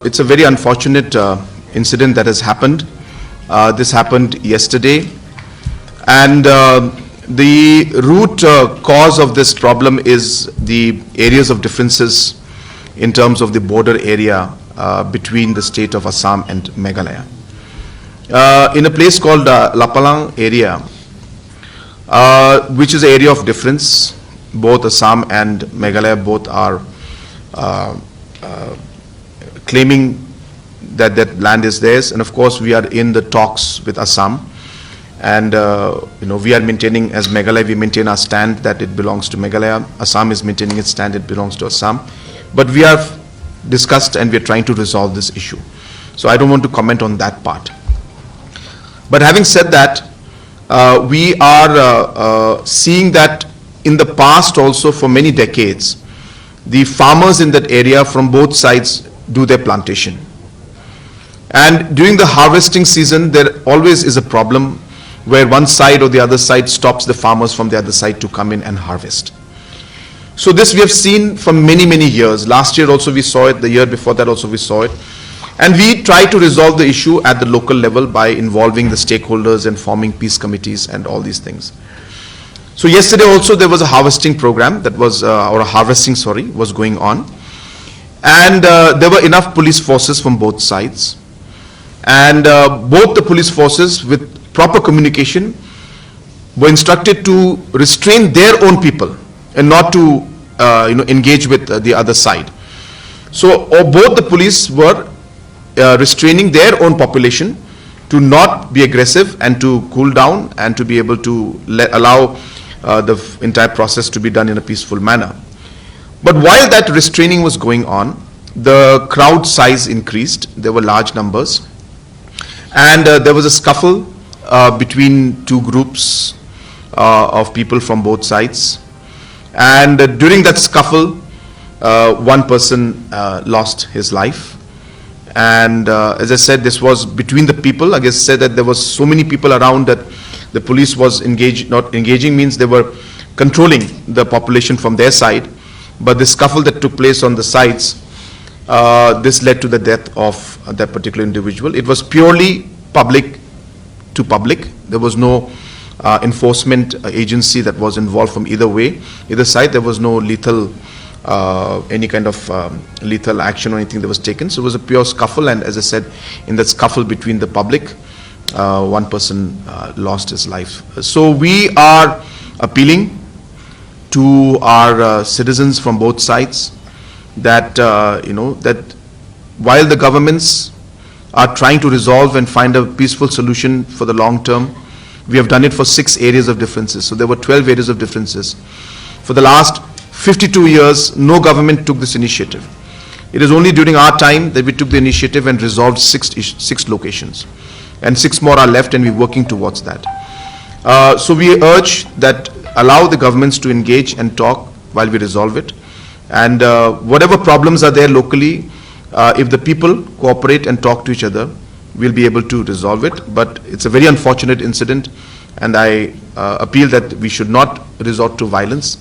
it's a very unfortunate incident that has happened. This happened yesterday, and the root cause of this problem is the areas of differences in terms of the border area between the state of Assam and Meghalaya. In a place called Lapalang area, which is an area of difference, both Assam and Meghalaya both are claiming that that land is theirs, and of course we are in the talks with Assam, and we are maintaining, as Meghalaya we maintain our stand that it belongs to Meghalaya. Assam is maintaining its stand, it belongs to Assam, but we have discussed and we are trying to resolve this issue, so I don't want to comment on that part. But having said that, we are seeing that in the past also, for many decades, the farmers in that area from both sides do their plantation. And during the harvesting season, there always is a problem where one side or the other side stops the farmers from the other side to come in and harvest. So this we have seen for many, many years. Last year also we saw it, the year before that also we saw it. And we try to resolve the issue at the local level by involving the stakeholders and forming peace committees and all these things. So yesterday also there was a harvesting program that was, or a harvesting, sorry, was going on. And there were enough police forces from both sides. And both the police forces, with proper communication, were instructed to restrain their own people and not to engage with the other side. So both the police were restraining their own population to not be aggressive and to cool down and to be able to allow the entire process to be done in a peaceful manner. But while that restraining was going on, the crowd size increased. There were large numbers, and there was a scuffle between two groups of people from both sides. And during that scuffle, one person lost his life. And as I said, this was between the people. I guess said that there was so many people around that the police was not engaging means they were controlling the population from their side. But the scuffle that took place on the sides, this led to the death of that particular individual. It was purely public to public. There was no enforcement agency that was involved from either way, either side. There was no lethal any kind of lethal action or anything that was taken. So it was a pure scuffle, and as I said, in that scuffle between the public, one person lost his life. So we are appealing to our citizens from both sides that that while the governments are trying to resolve and find a peaceful solution for the long term, we have done it for 6 areas of differences. So there were 12 areas of differences. For the last 52 years, no government took this initiative. It is only during our time that we took the initiative and resolved 6 locations. And 6 more are left, and we're working towards that. So we urge that allow the governments to engage and talk while we resolve it. And whatever problems are there locally, if the people cooperate and talk to each other, we'll be able to resolve it. But it's a very unfortunate incident, and I appeal that we should not resort to violence.